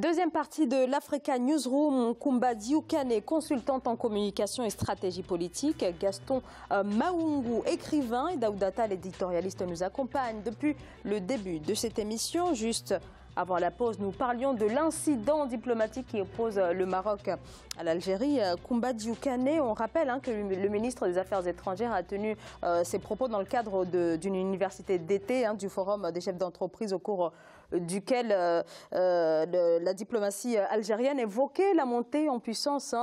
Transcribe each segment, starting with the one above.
Deuxième partie de l'Africa Newsroom, Kumba Dioukane, consultante en communication et stratégie politique. Gaston Maungu, écrivain, et Daouda Tall, l'éditorialiste, nous accompagne depuis le début de cette émission. Juste avant la pause, nous parlions de l'incident diplomatique qui oppose le Maroc à l'Algérie. Kumba Dioukane, on rappelle que le ministre des Affaires étrangères a tenu ses propos dans le cadre d'une université d'été, du Forum des chefs d'entreprise, au cours duquel la diplomatie algérienne évoquait la montée en puissance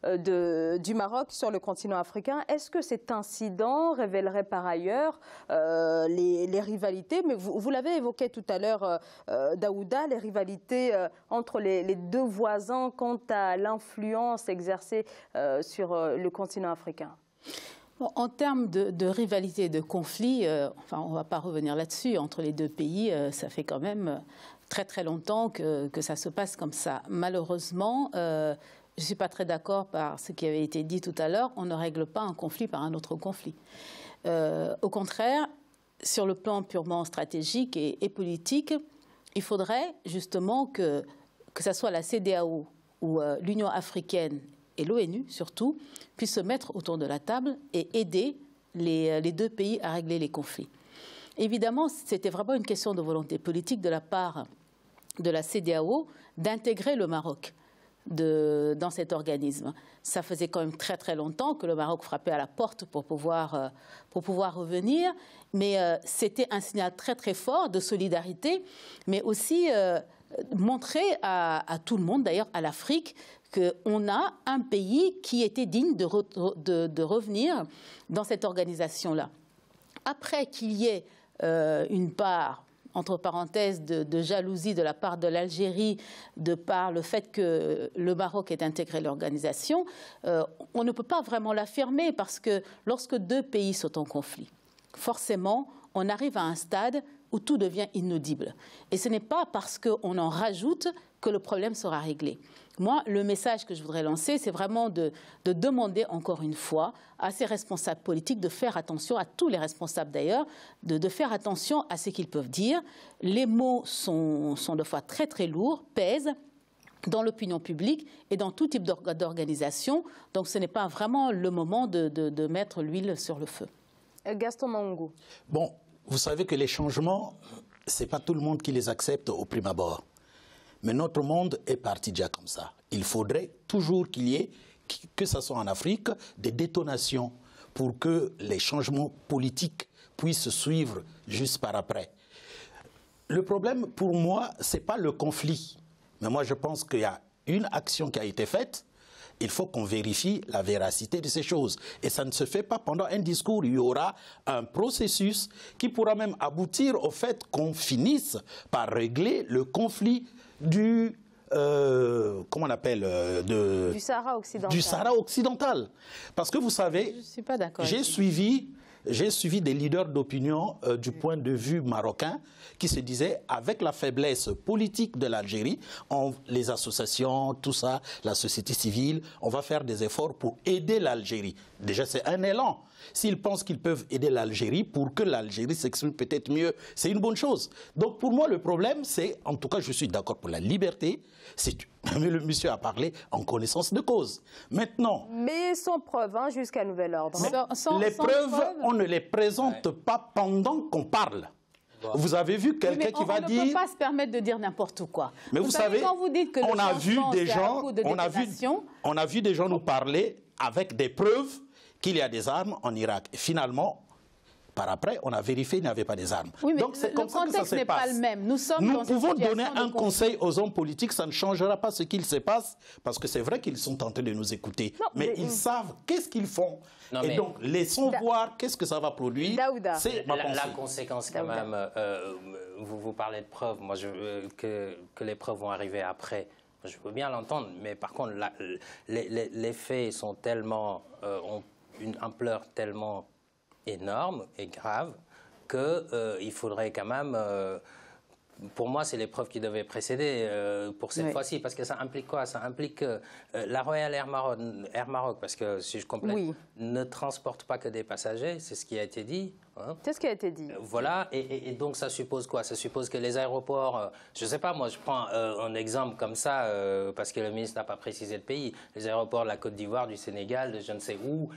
du Maroc sur le continent africain. Est-ce que cet incident révélerait par ailleurs les rivalités, mais vous l'avez évoqué tout à l'heure, Daouda, les rivalités entre les deux voisins quant à l'influence exercée sur le continent africain? En termes de rivalité et de conflit, on ne va pas revenir là-dessus, entre les deux pays, ça fait quand même très très longtemps que ça se passe comme ça. Malheureusement, je ne suis pas très d'accord par ce qui avait été dit tout à l'heure, on ne règle pas un conflit par un autre conflit. Au contraire, sur le plan purement stratégique et politique, il faudrait justement que ce soit la CEDEAO ou l'Union africaine et l'ONU surtout, puissent se mettre autour de la table et aider les deux pays à régler les conflits. Évidemment, c'était vraiment une question de volonté politique de la part de la CEDEAO d'intégrer le Maroc dans cet organisme. Ça faisait quand même très très longtemps que le Maroc frappait à la porte pour pouvoir revenir, mais c'était un signal très très fort de solidarité, mais aussi montrer à tout le monde, d'ailleurs à l'Afrique, qu'on a un pays qui était digne de revenir dans cette organisation-là. Après qu'il y ait une part, entre parenthèses, de jalousie de la part de l'Algérie, de par le fait que le Maroc ait intégré l'organisation, on ne peut pas vraiment l'affirmer parce que lorsque deux pays sont en conflit, forcément, on arrive à un stade où tout devient inaudible. Et ce n'est pas parce qu'on en rajoute que le problème sera réglé. Moi, le message que je voudrais lancer, c'est vraiment de demander encore une fois à ces responsables politiques de faire attention, à tous les responsables d'ailleurs, de faire attention à ce qu'ils peuvent dire. Les mots sont de fois très très lourds, pèsent dans l'opinion publique et dans tout type d'organisation. Donc ce n'est pas vraiment le moment de mettre l'huile sur le feu. Gaston Maungu. Bon, vous savez que les changements, ce n'est pas tout le monde qui les accepte au prime abord. Mais notre monde est parti déjà comme ça. Il faudrait toujours qu'il y ait, que ce soit en Afrique, des détonations pour que les changements politiques puissent suivre juste par après. Le problème pour moi, ce n'est pas le conflit. Mais moi je pense qu'il y a une action qui a été faite. Il faut qu'on vérifie la véracité de ces choses. Et ça ne se fait pas pendant un discours. Il y aura un processus qui pourra même aboutir au fait qu'on finisse par régler le conflit du comment on appelle du Sahara occidental. Du Sahara occidental. Parce que vous savez, je suis pas d'accord. J'ai suivi des leaders d'opinion du point de vue marocain qui se disaient, avec la faiblesse politique de l'Algérie, les associations, tout ça, la société civile, on va faire des efforts pour aider l'Algérie. Déjà, c'est un élan. S'ils pensent qu'ils peuvent aider l'Algérie pour que l'Algérie s'exprime peut-être mieux, c'est une bonne chose. Donc pour moi, le problème, c'est, en tout cas, je suis d'accord pour la liberté. Le monsieur a parlé en connaissance de cause. Maintenant... Mais sans preuve, jusqu'à nouvel ordre. Les preuves, on ne les présente pas pendant qu'on parle. Vous avez vu quelqu'un qui va dire... On ne peut pas se permettre de dire n'importe quoi. Mais vous savez, quand vous dites que on a vu des gens nous parler avec des preuves qu'il y a des armes en Irak. Et finalement, par après, on a vérifié qu'il n'y avait pas des armes. Oui, mais donc c'est comme ça que ça se passe. Le contexte n'est pas le même. Nous pouvons donner un conseil aux hommes politiques, ça ne changera pas ce qu'il se passe, parce que c'est vrai qu'ils sont en train de nous écouter. Non, mais ils savent qu'est-ce qu'ils font. Non, et donc, laissons voir qu'est-ce que ça va produire. C'est la conséquence quand même. Vous parlez de preuves. Moi, que les preuves vont arriver après. Je veux bien l'entendre, mais par contre, les faits sont tellement, ont une ampleur tellement énorme et grave qu'il faudrait quand même... pour moi, c'est les preuves qui devaient précéder pour cette fois-ci. Parce que ça implique quoi? Ça implique la Royal Air Maroc, parce que si je complète, ne transporte pas que des passagers, c'est ce qui a été dit. Hein. C'est ce qui a été dit. Voilà, et donc ça suppose quoi? Ça suppose que les aéroports, je ne sais pas, moi je prends un exemple comme ça, parce que le ministre n'a pas précisé le pays, les aéroports de la Côte d'Ivoire, du Sénégal, de je ne sais où,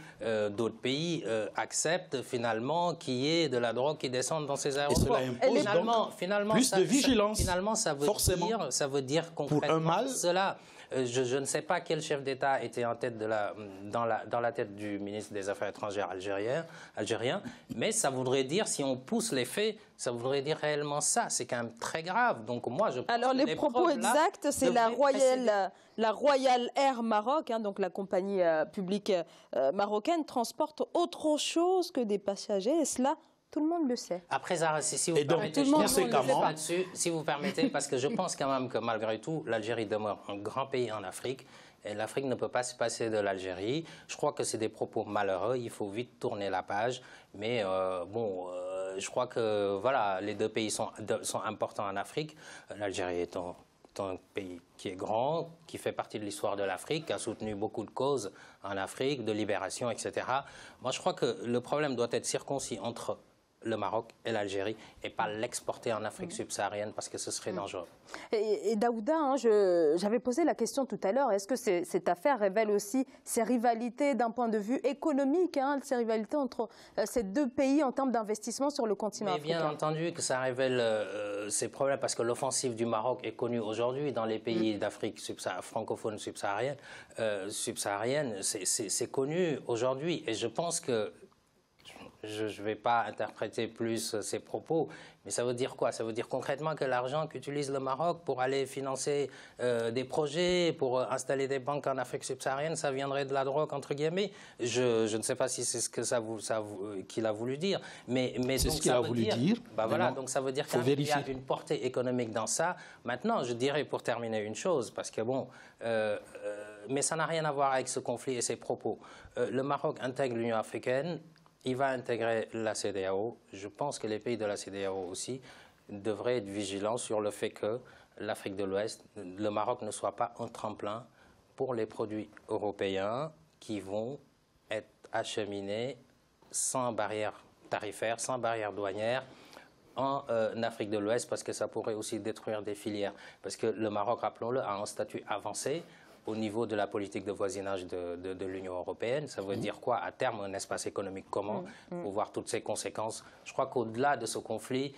d'autres pays acceptent finalement qu'il y ait de la drogue qui descende dans ces aéroports. Et cela impose finalement plus de vigilance. Finalement, ça veut dire concrètement pour un mal, cela. Je ne sais pas quel chef d'État était en tête dans la tête du ministre des Affaires étrangères algérien, mais ça voudrait dire, si on pousse les faits, ça voudrait dire réellement ça. C'est quand même très grave. Donc moi, je pense alors que les propos exacts, c'est la Royal Air Maroc, hein, donc la compagnie publique marocaine, transporte autre chose que des passagers, et cela, tout le monde le sait. Après, Zahra, si vous permettez, si vous permettez, parce que je pense quand même que malgré tout, l'Algérie demeure un grand pays en Afrique. Et l'Afrique ne peut pas se passer de l'Algérie. Je crois que c'est des propos malheureux. Il faut vite tourner la page. Mais je crois que voilà, les deux pays sont importants en Afrique. L'Algérie est un pays qui est grand, qui fait partie de l'histoire de l'Afrique, qui a soutenu beaucoup de causes en Afrique, de libération, etc. Moi, je crois que le problème doit être circoncis entre le Maroc et l'Algérie et pas l'exporter en Afrique subsaharienne parce que ce serait dangereux. Et Daouda, hein, j'avais posé la question tout à l'heure, est-ce que cette affaire révèle aussi ces rivalités d'un point de vue économique, hein, ces rivalités entre ces deux pays en termes d'investissement sur le continent africain? Bien entendu que ça révèle ces problèmes parce que l'offensive du Maroc est connue aujourd'hui dans les pays d'Afrique francophone subsaharienne. C'est connu aujourd'hui et je pense que je ne vais pas interpréter plus ces propos, mais ça veut dire quoi? Ça veut dire concrètement que l'argent qu'utilise le Maroc pour aller financer des projets, pour installer des banques en Afrique subsaharienne, ça viendrait de la drogue, entre guillemets. Je ne sais pas si c'est ce que qu'il a voulu dire, mais c'est ce qu'il a voulu dire. Voilà, donc ça veut dire qu'il y a une portée économique dans ça. Maintenant, je dirais pour terminer une chose, parce que bon, mais ça n'a rien à voir avec ce conflit et ces propos. Le Maroc intègre l'Union africaine. Il va intégrer la CEDEAO. Je pense que les pays de la CEDEAO aussi devraient être vigilants sur le fait que l'Afrique de l'Ouest, le Maroc ne soit pas un tremplin pour les produits européens qui vont être acheminés sans barrière tarifaire, sans barrière douanière en Afrique de l'Ouest parce que ça pourrait aussi détruire des filières. Parce que le Maroc, rappelons-le, a un statut avancé au niveau de la politique de voisinage de l'Union européenne. Ça veut dire quoi? À terme, un espace économique commun, pour voir toutes ces conséquences. Je crois qu'au-delà de ce conflit,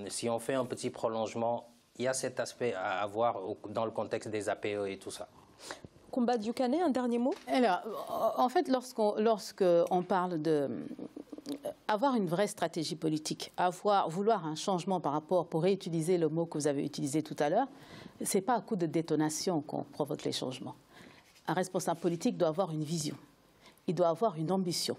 si on fait un petit prolongement, il y a cet aspect à avoir dans le contexte des APE et tout ça. Koumba Dioukane, un dernier mot? Alors, en fait, lorsqu'on parle de avoir une vraie stratégie politique, vouloir un changement par rapport, pour réutiliser le mot que vous avez utilisé tout à l'heure, ce n'est pas à coup de détonation qu'on provoque les changements. Un responsable politique doit avoir une vision, il doit avoir une ambition.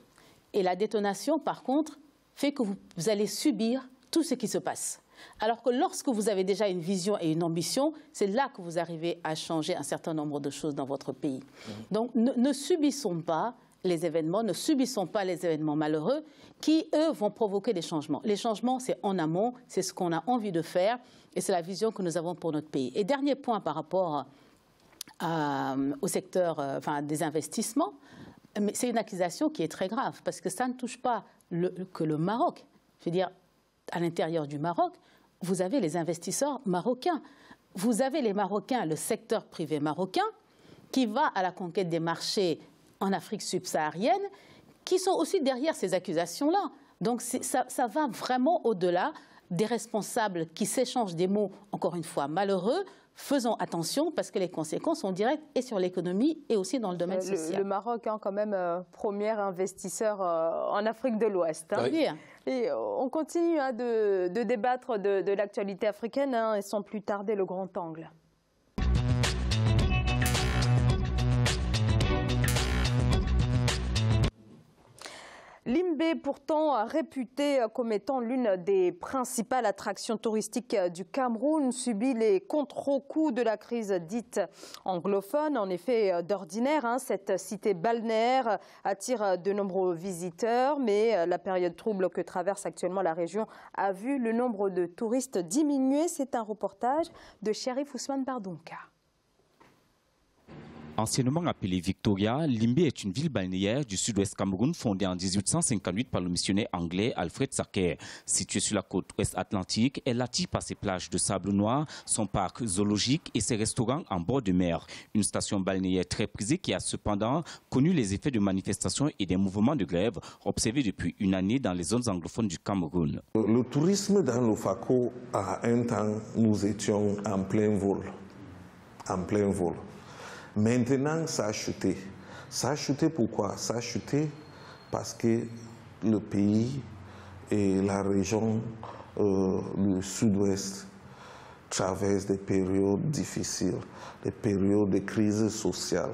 Et la détonation, par contre, fait que vous allez subir tout ce qui se passe. Alors que lorsque vous avez déjà une vision et une ambition, c'est là que vous arrivez à changer un certain nombre de choses dans votre pays. Donc ne subissons pas les événements, ne subissons pas les événements malheureux qui, eux, vont provoquer des changements. Les changements, c'est en amont, c'est ce qu'on a envie de faire et c'est la vision que nous avons pour notre pays. Et dernier point par rapport au secteur des investissements, c'est une accusation qui est très grave parce que ça ne touche pas que le Maroc. Je veux dire, à l'intérieur du Maroc, vous avez les investisseurs marocains. Vous avez les Marocains, le secteur privé marocain, qui va à la conquête des marchés en Afrique subsaharienne, qui sont aussi derrière ces accusations-là. Donc ça va vraiment au-delà des responsables qui s'échangent des mots, encore une fois, malheureux. Faisons attention parce que les conséquences sont directes et sur l'économie et aussi dans le domaine social. Le Maroc, hein, quand même, premier investisseur en Afrique de l'Ouest. Hein. Oui. Et on continue de débattre de l'actualité africaine et sans plus tarder le grand angle. Limbe, pourtant réputée comme étant l'une des principales attractions touristiques du Cameroun, subit les contre-coups de la crise dite anglophone. En effet, d'ordinaire, cette cité balnéaire attire de nombreux visiteurs, mais la période trouble que traverse actuellement la région a vu le nombre de touristes diminuer. C'est un reportage de Chérif Ousmane Bardonka. Anciennement appelée Victoria, Limbé est une ville balnéaire du sud-ouest Cameroun fondée en 1858 par le missionnaire anglais Alfred Sacker. Située sur la côte ouest atlantique, elle attire par ses plages de sable noir, son parc zoologique et ses restaurants en bord de mer. Une station balnéaire très prisée qui a cependant connu les effets de manifestations et des mouvements de grève observés depuis une année dans les zones anglophones du Cameroun. Le tourisme dans l'Ofako, à un temps, nous étions en plein vol. En plein vol. Maintenant, ça a chuté. Ça a chuté pourquoi? Ça a chuté parce que le pays et la région du sud-ouest traversent des périodes difficiles, des périodes de crise sociale,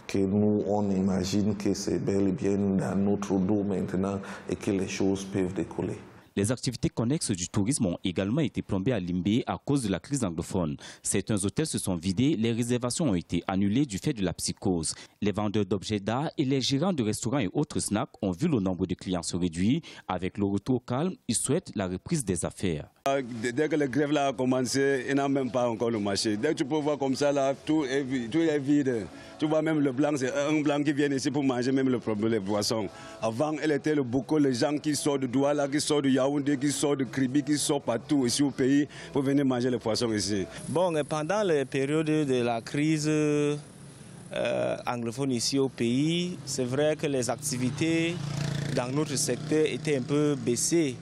que nous, on imagine que c'est bel et bien dans notre dos maintenant et que les choses peuvent décoller. Les activités connexes du tourisme ont également été plombées à Limbé à cause de la crise anglophone. Certains hôtels se sont vidés, les réservations ont été annulées du fait de la psychose. Les vendeurs d'objets d'art et les gérants de restaurants et autres snacks ont vu le nombre de clients se réduire. Avec le retour au calme, ils souhaitent la reprise des affaires. Dès que la grève là a commencé, il n'y a même pas encore le marché. Dès que tu peux voir comme ça, là, tout est vide. Tu vois même le blanc, c'est un blanc qui vient ici pour manger même les poissons. Avant, elle était beaucoup les gens qui sortent de Douala, qui sortent de Yaoundé, qui sortent de Kribi, qui sortent partout ici au pays pour venir manger les poissons ici. Bon, pendant les périodes de la crise anglophone ici au pays, c'est vrai que les activités dans notre secteur étaient un peu baissées.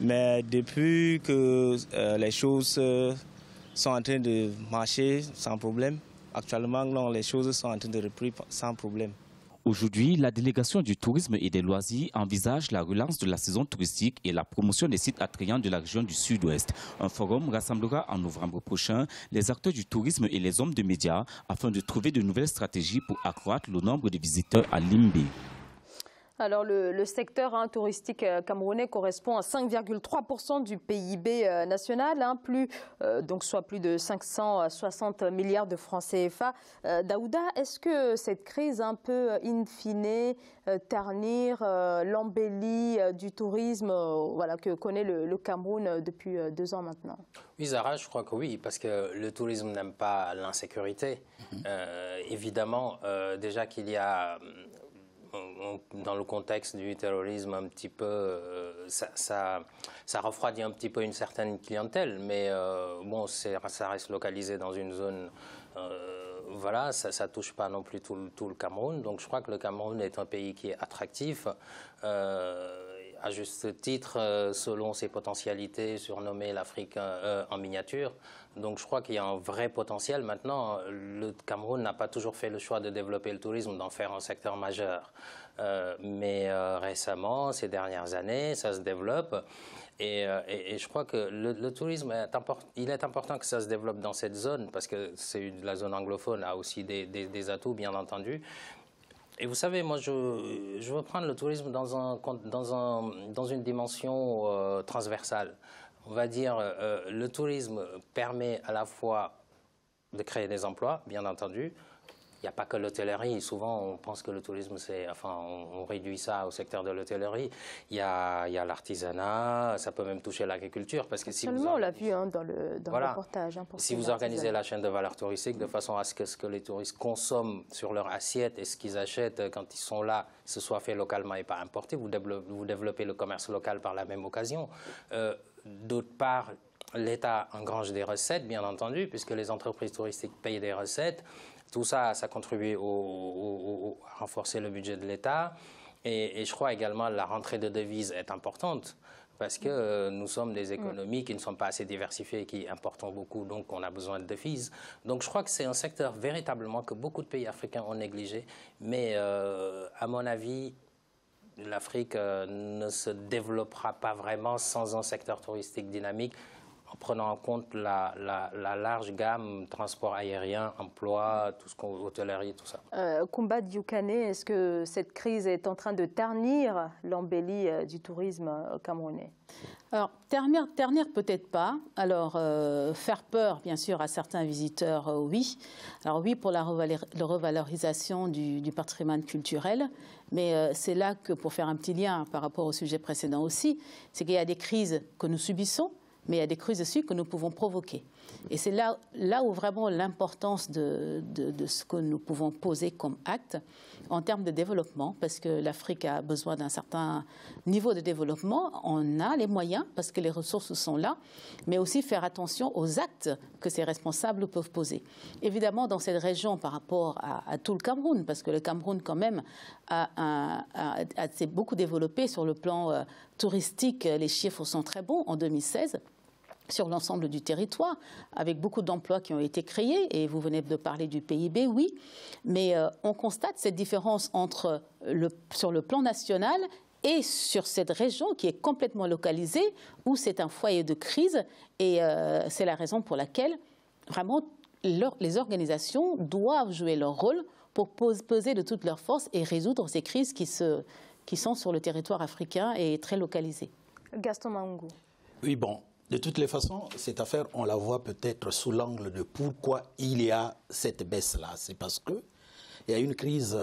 Mais depuis que les choses sont en train de marcher sans problème, actuellement, non, les choses sont en train de reprendre sans problème. Aujourd'hui, la délégation du tourisme et des loisirs envisage la relance de la saison touristique et la promotion des sites attrayants de la région du Sud-Ouest. Un forum rassemblera en novembre prochain les acteurs du tourisme et les hommes de médias afin de trouver de nouvelles stratégies pour accroître le nombre de visiteurs à Limbé. Alors le secteur touristique camerounais correspond à 5,3% du PIB national, donc soit plus de 560 milliards de francs CFA. Daouda, est-ce que cette crise un peu in fine ternir l'embellie du tourisme que connaît le Cameroun depuis 2 ans maintenant? Oui, Zara, je crois que oui, parce que le tourisme n'aime pas l'insécurité. Évidemment, déjà qu'il y a... dans le contexte du terrorisme, un petit peu, ça refroidit un petit peu une certaine clientèle, mais bon, ça reste localisé dans une zone, voilà, ça touche pas non plus tout le Cameroun. Donc je crois que le Cameroun est un pays qui est attractif, à juste titre, selon ses potentialités, surnommé l'Afrique en miniature. Donc je crois qu'il y a un vrai potentiel. Maintenant, le Cameroun n'a pas toujours fait le choix de développer le tourisme, d'en faire un secteur majeur. Mais récemment, ces dernières années, ça se développe. Et je crois que le tourisme, il est important que ça se développe dans cette zone, parce que la zone anglophone a aussi des atouts, bien entendu. Et vous savez, moi, je veux prendre le tourisme dans une dimension transversale. On va dire, le tourisme permet à la fois de créer des emplois, bien entendu. Il n'y a pas que l'hôtellerie. Souvent, on pense que le tourisme, on réduit ça au secteur de l'hôtellerie. Il y a l'artisanat, ça peut même toucher l'agriculture. Seulement, on l'a vu dans le reportage. Si vous organisez la chaîne de valeur touristique de façon à ce que les touristes consomment sur leur assiette et ce qu'ils achètent quand ils sont là, ce soit fait localement et pas importé, vous développez le commerce local par la même occasion. D'autre part, l'État engrange des recettes, bien entendu, puisque les entreprises touristiques payent des recettes. Tout ça, ça contribue à renforcer le budget de l'État. Et je crois également que la rentrée de devises est importante, parce que nous sommes des économies qui ne sont pas assez diversifiées, qui importons beaucoup, donc on a besoin de devises. Donc je crois que c'est un secteur véritablement que beaucoup de pays africains ont négligé. Mais à mon avis, l'Afrique ne se développera pas vraiment sans un secteur touristique dynamique, en prenant en compte la large gamme, transport aérien, emploi, hôtellerie, tout ça. Koumba Dioukane, est-ce que cette crise est en train de ternir l'embellie du tourisme camerounais? Alors, ternir peut-être pas. Alors, faire peur, bien sûr, à certains visiteurs, oui. Alors oui, pour la revalorisation du patrimoine culturel. Mais c'est là que, pour faire un petit lien par rapport au sujet précédent aussi, c'est qu'il y a des crises que nous subissons, mais il y a des crises aussi que nous pouvons provoquer. Et c'est là où vraiment l'importance de ce que nous pouvons poser comme acte en termes de développement, parce que l'Afrique a besoin d'un certain niveau de développement. On a les moyens, parce que les ressources sont là, mais aussi faire attention aux actes que ces responsables peuvent poser. Évidemment, dans cette région, par rapport à tout le Cameroun, parce que le Cameroun, quand même, s'est beaucoup développé sur le plan touristique. Les chiffres sont très bons en 2016. Sur l'ensemble du territoire, avec beaucoup d'emplois qui ont été créés, et vous venez de parler du PIB, oui, mais on constate cette différence entre sur le plan national et sur cette région qui est complètement localisée, où c'est un foyer de crise, et c'est la raison pour laquelle vraiment les organisations doivent jouer leur rôle pour peser de toutes leurs forces et résoudre ces crises qui sont sur le territoire africain et très localisées. Gaston Maungu. Oui, bon. De toutes les façons, cette affaire, on la voit peut-être sous l'angle de pourquoi il y a cette baisse-là. C'est parce qu'il y a une crise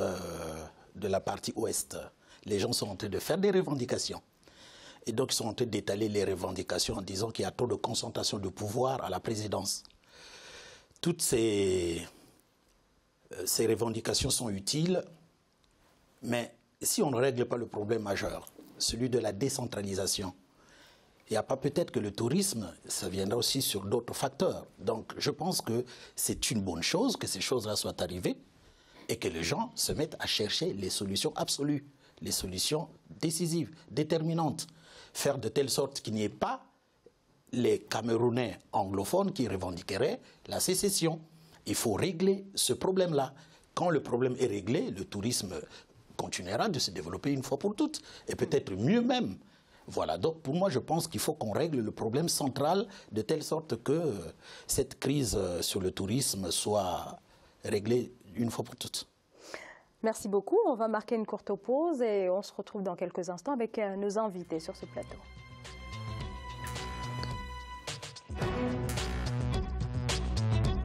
de la partie ouest. Les gens sont en train de faire des revendications. Et donc, ils sont en train d'étaler les revendications en disant qu'il y a trop de concentration de pouvoir à la présidence. Toutes ces revendications sont utiles, mais si on ne règle pas le problème majeur, celui de la décentralisation, il n'y a pas peut-être que le tourisme, ça viendra aussi sur d'autres facteurs. Donc je pense que c'est une bonne chose que ces choses-là soient arrivées et que les gens se mettent à chercher les solutions absolues, les solutions décisives, déterminantes. Faire de telle sorte qu'il n'y ait pas les Camerounais anglophones qui revendiqueraient la sécession. Il faut régler ce problème-là. Quand le problème est réglé, le tourisme continuera de se développer une fois pour toutes, et peut-être mieux même. Voilà, donc pour moi, je pense qu'il faut qu'on règle le problème central de telle sorte que cette crise sur le tourisme soit réglée une fois pour toutes. Merci beaucoup. On va marquer une courte pause et on se retrouve dans quelques instants avec nos invités sur ce plateau.